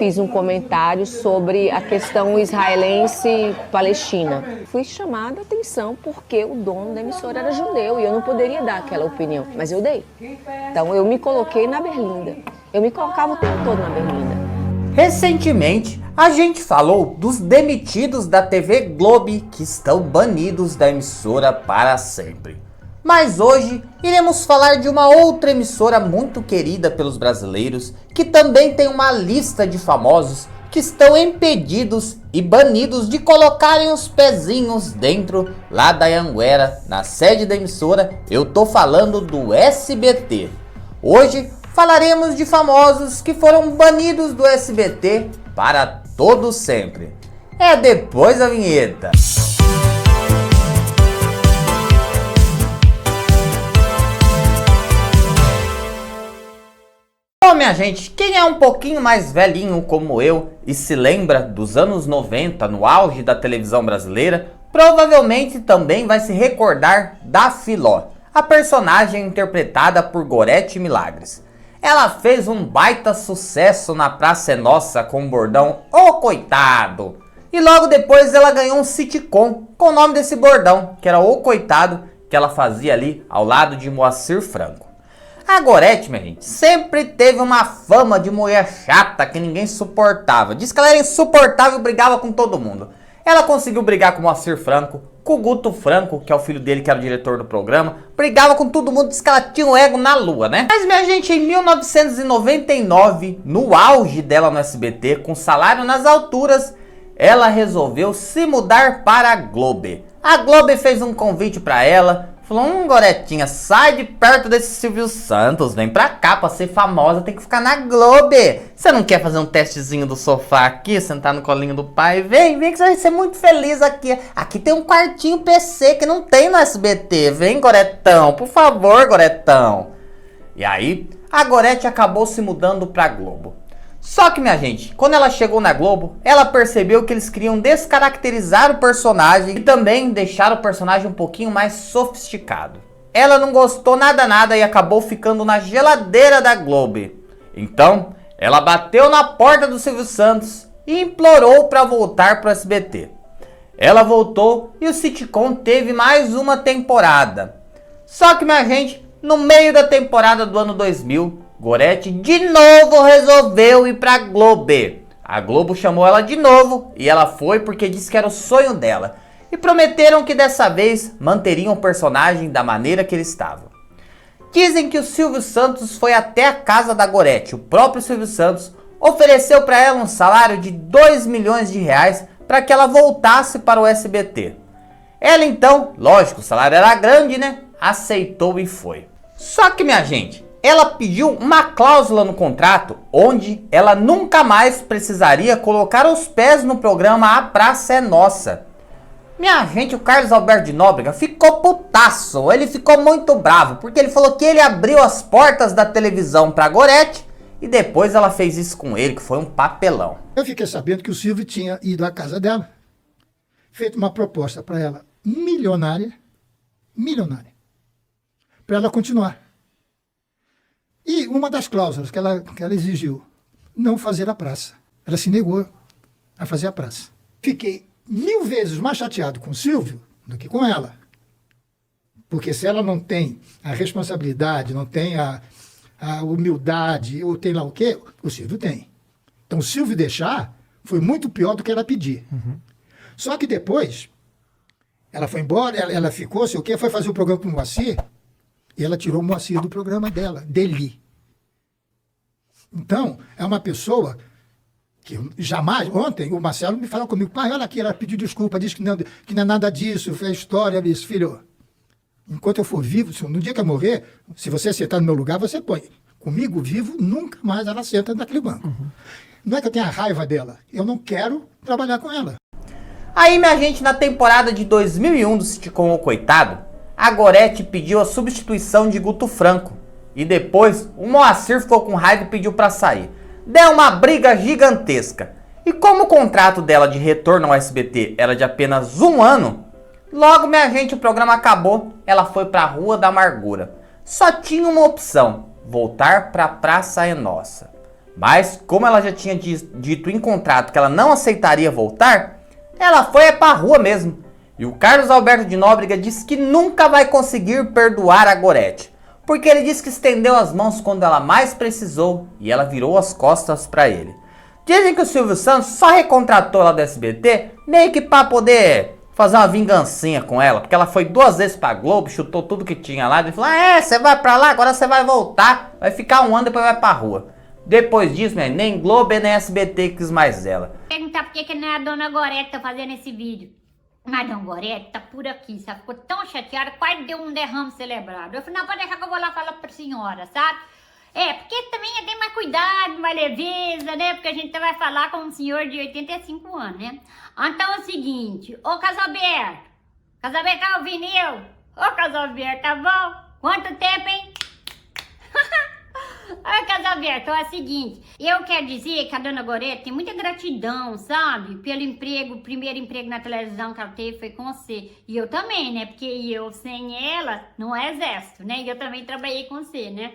Fiz um comentário sobre a questão israelense-palestina. Fui chamada a atenção porque o dono da emissora era judeu e eu não poderia dar aquela opinião, mas eu dei. Então eu me coloquei na berlinda. Eu me colocava o tempo todo na berlinda. Recentemente, a gente falou dos demitidos da TV Globo que estão banidos da emissora para sempre. Mas hoje iremos falar de uma outra emissora muito querida pelos brasileiros, que também tem uma lista de famosos que estão impedidos e banidos de colocarem os pezinhos dentro lá da Anhanguera, na sede da emissora. Eu tô falando do SBT. Hoje falaremos de famosos que foram banidos do SBT para todo sempre. É depois da vinheta. Bom, minha gente, quem é um pouquinho mais velhinho como eu e se lembra dos anos 90, no auge da televisão brasileira, provavelmente também vai se recordar da Filó, a personagem interpretada por Gorete Milagres. Ela fez um baita sucesso na Praça é Nossa com o bordão "Ô coitado!" E logo depois ela ganhou um sitcom com o nome desse bordão, que era "Ô coitado", que ela fazia ali ao lado de Moacir Franco. A Gorete, minha gente, sempre teve uma fama de mulher chata que ninguém suportava. Diz que ela era insuportável e brigava com todo mundo. Ela conseguiu brigar com o Moacir Franco, com o Guto Franco, que é o filho dele, que era o diretor do programa. Brigava com todo mundo, diz que ela tinha o ego na lua, né? Mas, minha gente, em 1999, no auge dela no SBT, com salário nas alturas, ela resolveu se mudar para a Globo. A Globo fez um convite para ela. Falou: Goretinha, sai de perto desse Silvio Santos, vem pra cá, pra ser famosa tem que ficar na Globo. Você não quer fazer um testezinho do sofá aqui, sentar no colinho do pai? Vem que você vai ser muito feliz aqui. Aqui tem um quartinho PC que não tem no SBT. Vem, Goretão, por favor, Goretão. E aí, a Gorete acabou se mudando pra Globo. Só que, minha gente, quando ela chegou na Globo, ela percebeu que eles queriam descaracterizar o personagem e também deixar o personagem um pouquinho mais sofisticado. Ela não gostou nada e acabou ficando na geladeira da Globo. Então, ela bateu na porta do Silvio Santos e implorou para voltar para o SBT. Ela voltou e o sitcom teve mais uma temporada. Só que, minha gente, no meio da temporada do ano 2000, Gorete de novo resolveu ir pra Globo. A Globo chamou ela de novo e ela foi porque disse que era o sonho dela. E prometeram que dessa vez manteriam o personagem da maneira que ele estava. Dizem que o Silvio Santos foi até a casa da Gorete. O próprio Silvio Santos ofereceu para ela um salário de 2 milhões de reais para que ela voltasse para o SBT. Ela então, lógico, o salário era grande, né? Aceitou e foi. Só que, minha gente, ela pediu uma cláusula no contrato onde ela nunca mais precisaria colocar os pés no programa A Praça é Nossa. Minha gente, o Carlos Alberto de Nóbrega ficou putaço. Ele ficou muito bravo porque ele falou que ele abriu as portas da televisão pra Gorete e depois ela fez isso com ele, que foi um papelão. Eu fiquei sabendo que o Silvio tinha ido à casa dela, feito uma proposta para ela milionária, para ela continuar. E uma das cláusulas que ela exigiu, não fazer a praça. Ela se negou a fazer a praça. Fiquei 1000 vezes mais chateado com o Silvio do que com ela. Porque se ela não tem a responsabilidade, não tem a humildade, ou tem lá o quê, o Silvio tem. Então o Silvio deixar foi muito pior do que ela pedir. Só que depois, ela foi embora, ela ficou, sei o quê, foi fazer o programa com o Moacir, e ela tirou o Moacir do programa dele. Então, é uma pessoa que jamais... Ontem, o Marcelo me falou comigo: pai, olha aqui, ela pediu desculpa, disse que não é nada disso, foi a história disso. Filho, enquanto eu for vivo, no dia que eu morrer, se você sentar no meu lugar, você põe. Comigo, vivo, nunca mais ela senta naquele banco. Não é que eu tenha raiva dela, eu não quero trabalhar com ela. Aí, minha gente, na temporada de 2001 do sitcom O Coitado, a Gorete pediu a substituição de Guto Franco. E depois, o Moacir ficou com raiva e pediu para sair. Deu uma briga gigantesca. E como o contrato dela de retorno ao SBT era de apenas 1 ano, logo, minha gente, o programa acabou. Ela foi para a Rua da Amargura. Só tinha uma opção: voltar para a Praça é Nossa. Mas como ela já tinha dito em contrato que ela não aceitaria voltar, ela foi pra rua mesmo. E o Carlos Alberto de Nóbrega disse que nunca vai conseguir perdoar a Gorete, porque ele disse que estendeu as mãos quando ela mais precisou e ela virou as costas pra ele. Dizem que o Silvio Santos só recontratou ela do SBT meio que pra poder fazer uma vingancinha com ela, porque ela foi 2 vezes pra Globo, chutou tudo que tinha lá e falou: você vai pra lá, agora você vai voltar, vai ficar um ano, depois vai pra rua. Depois disso, nem Globo nem SBT quis mais ela. Perguntar por que não é a dona Gorete tá fazendo esse vídeo. Mas a dona Gorete tá por aqui, sabe? Ficou tão chateada, quase deu um derrame cerebral. Eu falei: não, pode deixar que eu vou lá falar pra senhora, sabe? Porque também tem mais cuidado, mais leveza, né? Porque a gente vai falar com um senhor de 85 anos, né? Então é o seguinte, ô Casalberto tá ouvindo eu? Ô Casalberto, tá bom? Quanto tempo, hein? Ô Casalberto, é o seguinte, eu quero dizer que a dona Gorete tem muita gratidão, sabe? Pelo emprego, o primeiro emprego na televisão que ela teve foi com você. E eu também, né? Porque eu sem ela não é exército, né? E eu também trabalhei com você, né?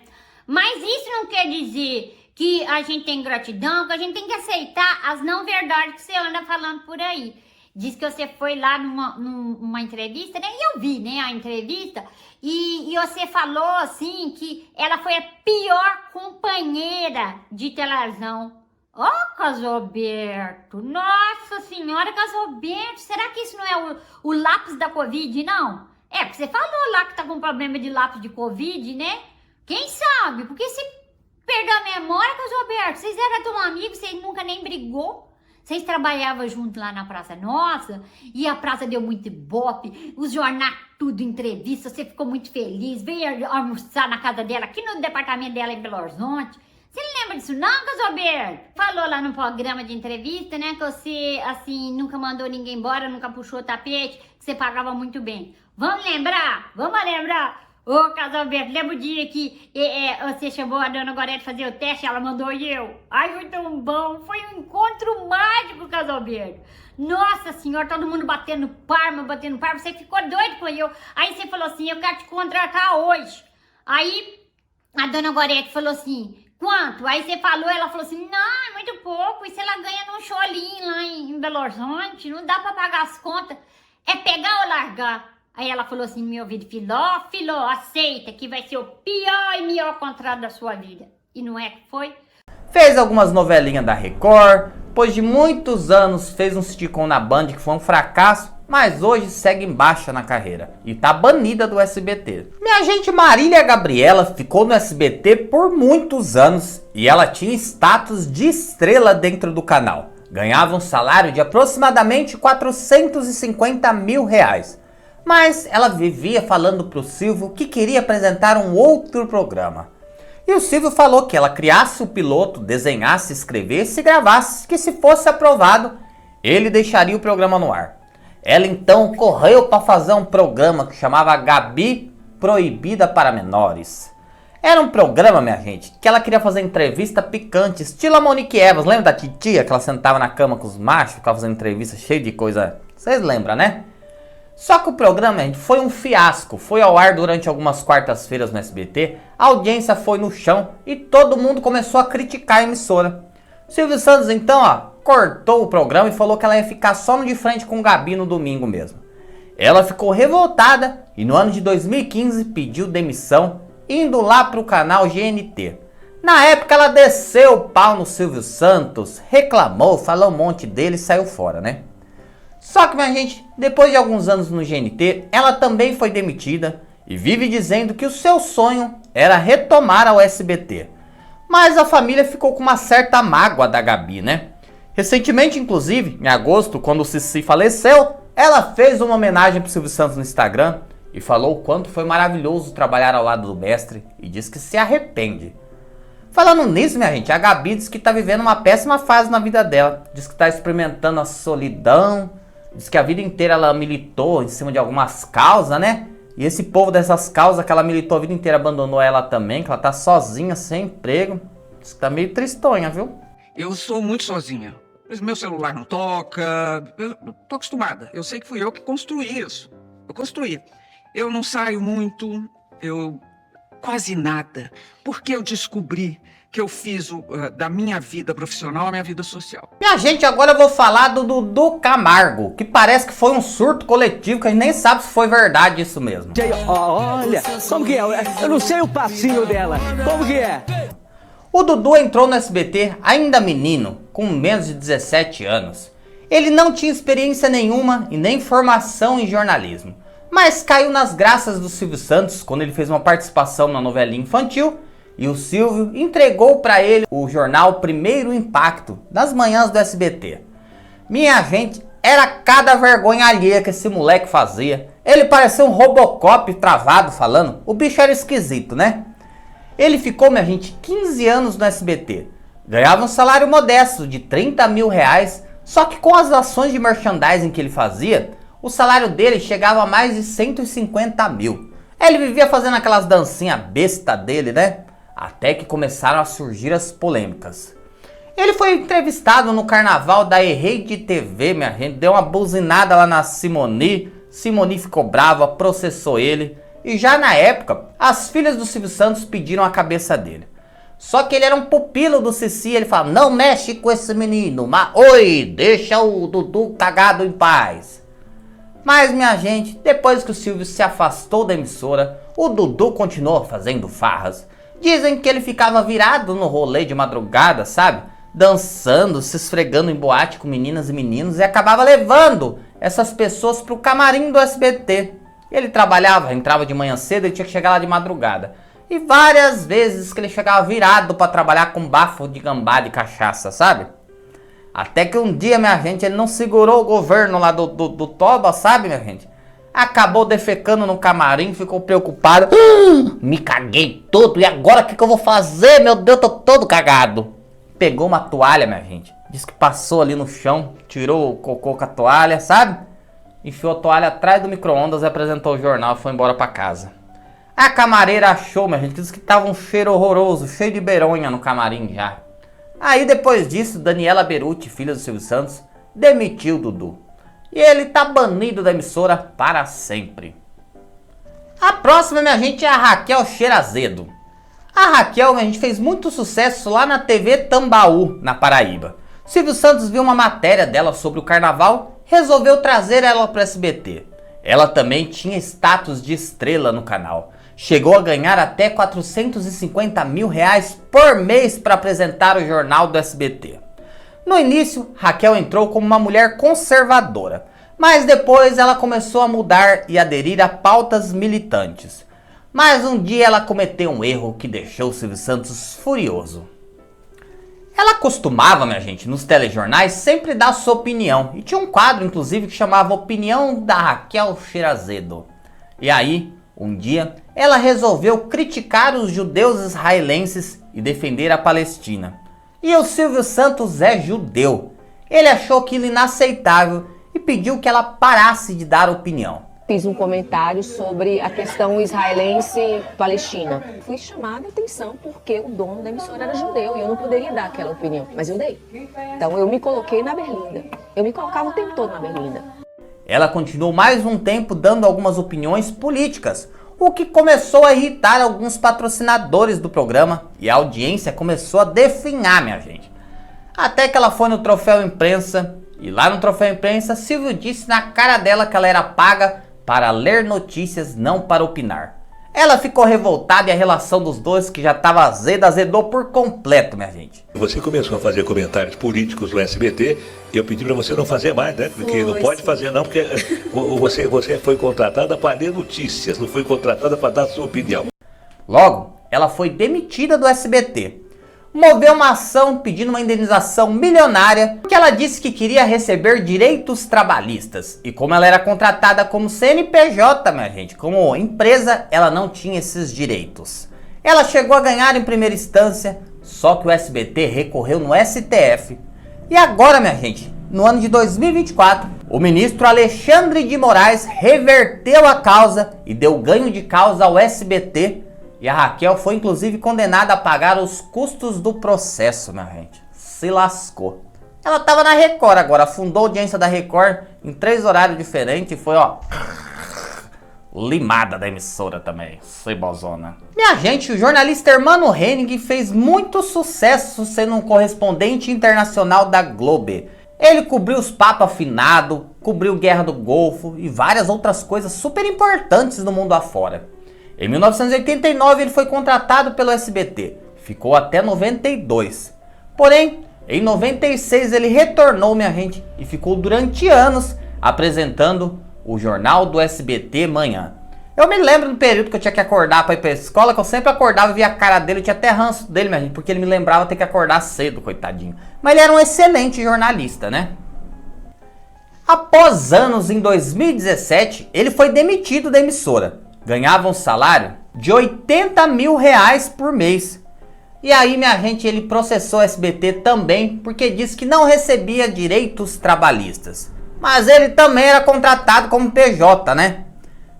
Mas isso não quer dizer que a gente tem gratidão, que a gente tem que aceitar as não verdades que você anda falando por aí. Diz que você foi lá numa entrevista, né? E eu vi, né, a entrevista. E você falou, assim, que ela foi a pior companheira de televisão. Ó, Casalberto, nossa senhora, Casalberto, será que isso não é o lápis da Covid, não? Porque você falou lá que tá com problema de lápis de Covid, né? Quem sabe? Porque se perdeu a memória, Casalberto, vocês eram tão amigos, vocês nunca nem brigou. Vocês trabalhavam junto lá na Praça Nossa e a praça deu muito ibope, os jornais tudo entrevista, você ficou muito feliz, veio almoçar na casa dela, aqui no departamento dela em Belo Horizonte. Você não lembra disso não, Casalberto? Falou lá no programa de entrevista, né, que você, assim, nunca mandou ninguém embora, nunca puxou o tapete, que você pagava muito bem. Vamos lembrar? Vamos lembrar? Ô, Casalberto, lembra o dia que você chamou a dona Gorete fazer o teste, ela mandou eu? Ai, foi tão bom, foi um encontro mágico, Casalberto. Nossa senhora, todo mundo batendo palma, você ficou doido com eu. Aí você falou assim, eu quero te contratar hoje. Aí a dona Gorete falou assim, quanto? Aí você falou, ela falou assim, não, é muito pouco, isso ela ganha num cholinho lá em Belo Horizonte, não dá pra pagar as contas, é pegar ou largar. Aí ela falou assim no meu ouvido, Filó, aceita que vai ser o pior e melhor contrato da sua vida. E não é que foi? Fez algumas novelinhas da Record, depois de muitos anos fez um sitcom na Band que foi um fracasso, mas hoje segue em baixa na carreira e tá banida do SBT. Minha gente Marília Gabriela ficou no SBT por muitos anos e ela tinha status de estrela dentro do canal. Ganhava um salário de aproximadamente R$450 mil. Mas ela vivia falando pro Silvio que queria apresentar um outro programa. E o Silvio falou que ela criasse o piloto, desenhasse, escrevesse e gravasse, que se fosse aprovado, ele deixaria o programa no ar. Ela então correu para fazer um programa que chamava Gabi Proibida para Menores. Era um programa, minha gente, que ela queria fazer entrevista picante, estilo a Monique Evans. Lembra da titia que ela sentava na cama com os machos, ficava fazendo entrevista cheia de coisa? Vocês lembram, né? Só que o programa, gente, foi um fiasco. Foi ao ar durante algumas quartas-feiras no SBT, a audiência foi no chão e todo mundo começou a criticar a emissora. Silvio Santos então, cortou o programa e falou que ela ia ficar só no de frente com o Gabi no domingo mesmo. Ela ficou revoltada e no ano de 2015 pediu demissão, indo lá pro canal GNT. Na época ela desceu o pau no Silvio Santos, reclamou, falou um monte dele e saiu fora, né? Só que, minha gente, depois de alguns anos no GNT, ela também foi demitida e vive dizendo que o seu sonho era retomar ao SBT. Mas a família ficou com uma certa mágoa da Gabi, né? Recentemente, inclusive, em agosto, quando o Cici faleceu, ela fez uma homenagem pro Silvio Santos no Instagram e falou o quanto foi maravilhoso trabalhar ao lado do mestre e disse que se arrepende. Falando nisso, minha gente, a Gabi diz que tá vivendo uma péssima fase na vida dela. Diz que tá experimentando a solidão. Diz que a vida inteira ela militou em cima de algumas causas, né? E esse povo dessas causas que ela militou a vida inteira abandonou ela também, que ela tá sozinha, sem emprego. Diz que tá meio tristonha, viu? Eu sou muito sozinha. Mas meu celular não toca. Eu tô acostumada. Eu sei que fui eu que construí isso. Eu construí. Eu não saio muito. Eu quase nada. Porque eu descobri que eu fiz da minha vida profissional à minha vida social. Minha gente, agora eu vou falar do Dudu Camargo, que parece que foi um surto coletivo, que a gente nem sabe se foi verdade isso mesmo. Olha, como que é? Eu não sei o passinho dela. Como que é? O Dudu entrou no SBT ainda menino, com menos de 17 anos. Ele não tinha experiência nenhuma e nem formação em jornalismo, mas caiu nas graças do Silvio Santos quando ele fez uma participação na novelinha infantil e o Silvio entregou para ele o jornal Primeiro Impacto, nas manhãs do SBT. Minha gente, era cada vergonha alheia que esse moleque fazia. Ele parecia um Robocop travado falando, o bicho era esquisito, né? Ele ficou, minha gente, 15 anos no SBT. Ganhava um salário modesto de 30 mil reais, só que com as ações de merchandising que ele fazia, o salário dele chegava a mais de 150 mil. Ele vivia fazendo aquelas dancinhas besta dele, né? Até que começaram a surgir as polêmicas. Ele foi entrevistado no carnaval da Rede TV, minha gente, deu uma buzinada lá na Simone. Simone ficou brava, processou ele. E já na época, as filhas do Silvio Santos pediram a cabeça dele. Só que ele era um pupilo do Cici, ele fala, não mexe com esse menino, oi, deixa o Dudu cagado em paz. Mas minha gente, depois que o Silvio se afastou da emissora, o Dudu continuou fazendo farras. Dizem que ele ficava virado no rolê de madrugada, sabe? Dançando, se esfregando em boate com meninas e meninos e acabava levando essas pessoas pro camarim do SBT. Ele trabalhava, entrava de manhã cedo e tinha que chegar lá de madrugada. E várias vezes que ele chegava virado para trabalhar com bafo de gambá de cachaça, sabe? Até que um dia, minha gente, ele não segurou o governo lá do Toba, sabe, minha gente? Acabou defecando no camarim, ficou preocupado. Me caguei todo, e agora o que eu vou fazer? Meu Deus, tô todo cagado. Pegou uma toalha, minha gente. Disse que passou ali no chão, tirou o cocô com a toalha, sabe? Enfiou a toalha atrás do micro-ondas e apresentou o jornal e foi embora pra casa. A camareira achou, minha gente, disse que tava um cheiro horroroso, cheio de beronha no camarim já. Aí depois disso, Daniela Beruti, filha do Silvio Santos, demitiu o Dudu. E ele tá banido da emissora para sempre. A próxima, minha gente, é a Raquel Sherazade. A Raquel, minha gente, fez muito sucesso lá na TV Tambaú, na Paraíba. Silvio Santos viu uma matéria dela sobre o carnaval, resolveu trazer ela para o SBT. Ela também tinha status de estrela no canal. Chegou a ganhar até 450 mil reais por mês para apresentar o jornal do SBT. No início, Raquel entrou como uma mulher conservadora, mas depois ela começou a mudar e aderir a pautas militantes. Mas um dia ela cometeu um erro que deixou o Silvio Santos furioso. Ela costumava, minha gente, nos telejornais sempre dar sua opinião. E tinha um quadro, inclusive, que chamava Opinião da Raquel Sherazade. E aí, um dia, ela resolveu criticar os judeus israelenses e defender a Palestina. E o Silvio Santos é judeu. Ele achou aquilo inaceitável e pediu que ela parasse de dar opinião. Fiz um comentário sobre a questão israelense-palestina. Fui chamada a atenção porque o dono da emissora era judeu e eu não poderia dar aquela opinião, mas eu dei. Então eu me coloquei na berlinda. Eu me colocava o tempo todo na berlinda. Ela continuou mais um tempo dando algumas opiniões políticas, o que começou a irritar alguns patrocinadores do programa e a audiência começou a definhar, minha gente. Até que ela foi no Troféu Imprensa e lá no Troféu Imprensa, Silvio disse na cara dela que ela era paga para ler notícias, não para opinar. Ela ficou revoltada e a relação dos dois, que já estava azeda, azedou por completo, minha gente. Você começou a fazer comentários políticos no SBT e eu pedi para você não fazer mais, né? Porque não pode fazer não, porque você foi contratada para ler notícias, não foi contratada para dar sua opinião. Logo, ela foi demitida do SBT. Moveu uma ação pedindo uma indenização milionária porque ela disse que queria receber direitos trabalhistas. E como ela era contratada como CNPJ, minha gente, como empresa, ela não tinha esses direitos. Ela chegou a ganhar em primeira instância, só que o SBT recorreu no STF. E agora, minha gente, no ano de 2024, o ministro Alexandre de Moraes reverteu a causa e deu ganho de causa ao SBT. E a Raquel foi inclusive condenada a pagar os custos do processo, minha gente. Se lascou. Ela tava na Record agora, fundou a audiência da Record em 3 horários diferentes e foi, ó, limada da emissora também, cebozona. Minha gente, o jornalista Hermano Henning fez muito sucesso sendo um correspondente internacional da Globo. Ele cobriu os papos afinados, cobriu Guerra do Golfo e várias outras coisas super importantes no mundo afora. Em 1989 ele foi contratado pelo SBT, ficou até 92. Porém, em 96 ele retornou, minha gente, e ficou durante anos apresentando o Jornal do SBT Manhã. Eu me lembro do período que eu tinha que acordar para ir pra escola, que eu sempre acordava e via a cara dele, eu tinha até ranço dele, minha gente, porque ele me lembrava ter que acordar cedo, coitadinho. Mas ele era um excelente jornalista, né? Após anos, em 2017, ele foi demitido da emissora. Ganhava um salário de R$80 mil por mês. E aí, minha gente, ele processou o SBT também, porque disse que não recebia direitos trabalhistas. Mas ele também era contratado como PJ, né?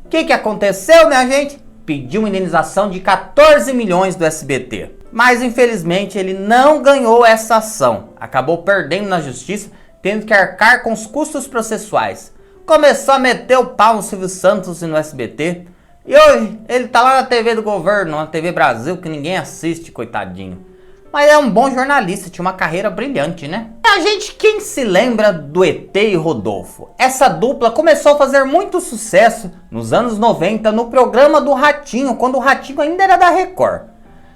O que aconteceu, minha gente? Pediu uma indenização de 14 milhões do SBT. Mas, infelizmente, ele não ganhou essa ação. Acabou perdendo na justiça, tendo que arcar com os custos processuais. Começou a meter o pau no Silvio Santos e no SBT. E hoje, ele tá lá na TV do governo, na TV Brasil, que ninguém assiste, coitadinho. Mas é um bom jornalista, tinha uma carreira brilhante, né? A gente, quem se lembra do ET e Rodolfo? Essa dupla começou a fazer muito sucesso nos anos 90 no programa do Ratinho, quando o Ratinho ainda era da Record.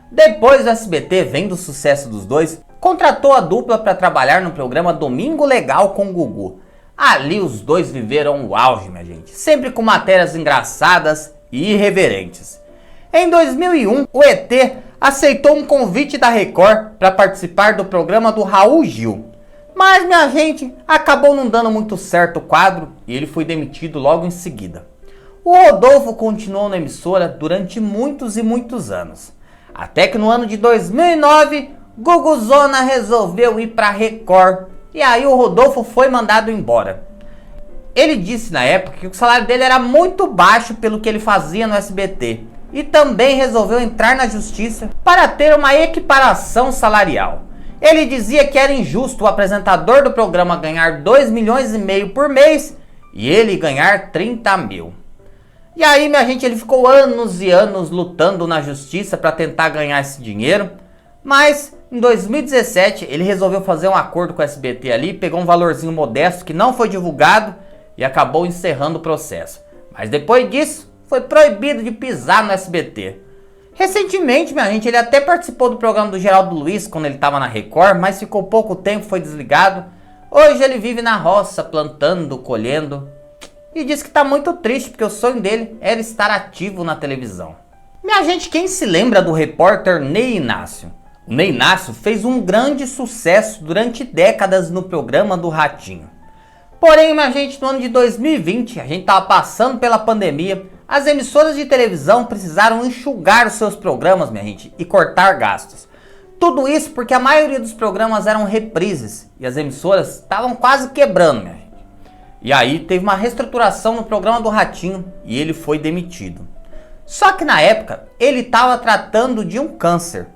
Depois o SBT, vendo o sucesso dos dois, contratou a dupla para trabalhar no programa Domingo Legal com o Gugu. Ali os dois viveram o auge, minha gente, sempre com matérias engraçadas e irreverentes. Em 2001, o ET aceitou um convite da Record para participar do programa do Raul Gil. Mas, minha gente, acabou não dando muito certo o quadro e ele foi demitido logo em seguida. O Rodolfo continuou na emissora durante muitos e muitos anos. Até que no ano de 2009, Guguzona resolveu ir para Record e aí o Rodolfo foi mandado embora. Ele disse na época que o salário dele era muito baixo pelo que ele fazia no SBT. E também resolveu entrar na justiça para ter uma equiparação salarial. Ele dizia que era injusto o apresentador do programa ganhar 2,5 milhões por mês e ele ganhar 30 mil. E aí, minha gente, ele ficou anos e anos lutando na justiça para tentar ganhar esse dinheiro. Mas em 2017 ele resolveu fazer um acordo com o SBT ali, pegou um valorzinho modesto que não foi divulgado e acabou encerrando o processo. Mas depois disso, foi proibido de pisar no SBT. Recentemente, minha gente, ele até participou do programa do Geraldo Luiz quando ele estava na Record, mas ficou pouco tempo, foi desligado. Hoje ele vive na roça, plantando, colhendo. E diz que está muito triste, porque o sonho dele era estar ativo na televisão. Minha gente, quem se lembra do repórter Ney Inácio? O Ney Inácio fez um grande sucesso durante décadas no programa do Ratinho. Porém, minha gente, no ano de 2020, a gente estava passando pela pandemia, as emissoras de televisão precisaram enxugar os seus programas, minha gente, e cortar gastos. Tudo isso porque a maioria dos programas eram reprises e as emissoras estavam quase quebrando, minha gente. E aí teve uma reestruturação no programa do Ratinho e ele foi demitido. Só que na época ele estava tratando de um câncer.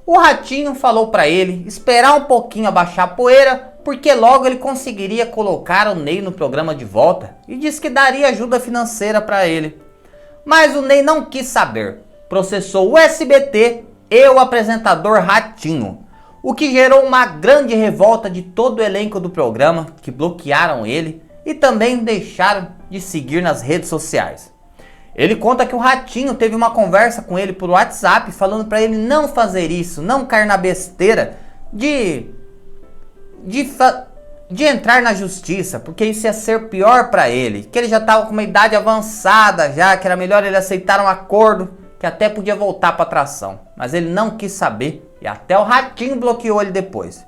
O Ratinho falou para ele esperar um pouquinho abaixar a poeira, porque logo ele conseguiria colocar o Ney no programa de volta e disse que daria ajuda financeira para ele. Mas o Ney não quis saber, processou o SBT e o apresentador Ratinho, o que gerou uma grande revolta de todo o elenco do programa, que bloquearam ele e também deixaram de seguir nas redes sociais. Ele conta que o Ratinho teve uma conversa com ele por WhatsApp, falando para ele não fazer isso, não cair na besteira de entrar na justiça, porque isso ia ser pior para ele, que ele já estava com uma idade avançada já, que era melhor ele aceitar um acordo, que até podia voltar para atração. Mas ele não quis saber e até o Ratinho bloqueou ele depois.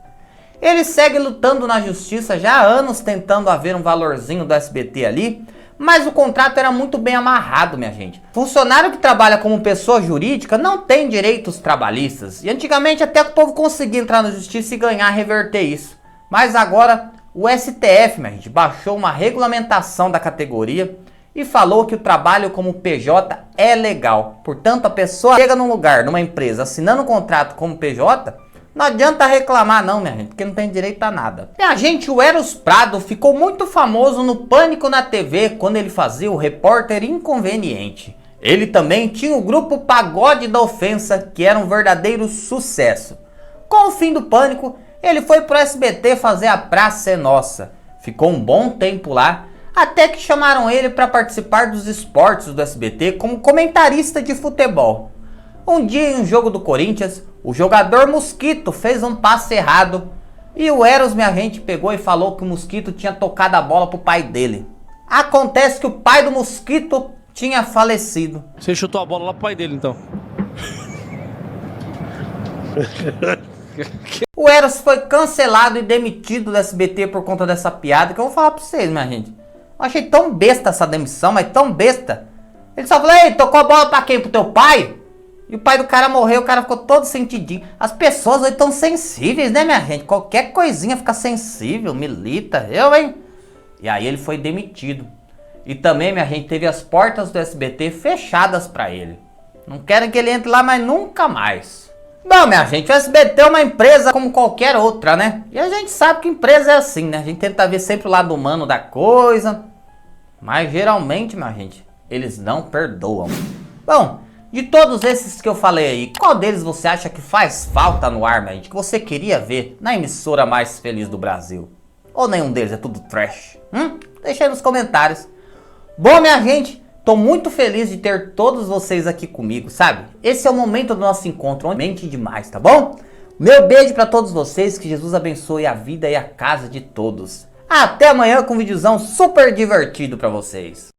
Ele segue lutando na justiça já há anos, tentando haver um valorzinho do SBT ali, mas o contrato era muito bem amarrado, minha gente. Funcionário que trabalha como pessoa jurídica não tem direitos trabalhistas. E antigamente até o povo conseguia entrar na justiça e ganhar, reverter isso. Mas agora o STF, minha gente, baixou uma regulamentação da categoria e falou que o trabalho como PJ é legal. Portanto, a pessoa chega num lugar, numa empresa, assinando um contrato como PJ, Não adianta reclamar não, minha gente, porque não tem direito a nada. Minha gente, o Eros Prado ficou muito famoso no Pânico na TV quando ele fazia o repórter inconveniente. Ele também tinha o grupo Pagode da Ofensa, que era um verdadeiro sucesso. Com o fim do Pânico, ele foi pro SBT fazer a Praça é Nossa. Ficou um bom tempo lá, até que chamaram ele para participar dos esportes do SBT como comentarista de futebol. Um dia em um jogo do Corinthians, o jogador Mosquito fez um passe errado e o Eros, minha gente, pegou e falou que o Mosquito tinha tocado a bola pro pai dele. Acontece que o pai do Mosquito tinha falecido. Você chutou a bola lá pro pai dele, então? O Eros foi cancelado e demitido do SBT por conta dessa piada que eu vou falar pra vocês, minha gente. Eu achei tão besta essa demissão, mas tão besta. Ele só falou, ei, tocou a bola pra quem? Pro teu pai? E o pai do cara morreu, o cara ficou todo sentidinho. As pessoas hoje tão sensíveis, né, minha gente? Qualquer coisinha fica sensível, milita. Eu, hein? E aí ele foi demitido. E também, minha gente, teve as portas do SBT fechadas pra ele. Não querem que ele entre lá, mas nunca mais. Bom, minha gente, o SBT é uma empresa como qualquer outra, né? E a gente sabe que empresa é assim, né? A gente tenta ver sempre o lado humano da coisa. Mas geralmente, minha gente, eles não perdoam. Bom, de todos esses que eu falei aí, qual deles você acha que faz falta no ar, minha gente? Que você queria ver na emissora mais feliz do Brasil? Ou nenhum deles, é tudo trash? Deixa aí nos comentários. Bom, minha gente, tô muito feliz de ter todos vocês aqui comigo, sabe? Esse é o momento do nosso encontro, onde mente demais, tá bom? Meu beijo pra todos vocês, que Jesus abençoe a vida e a casa de todos. Até amanhã com um videozão super divertido pra vocês.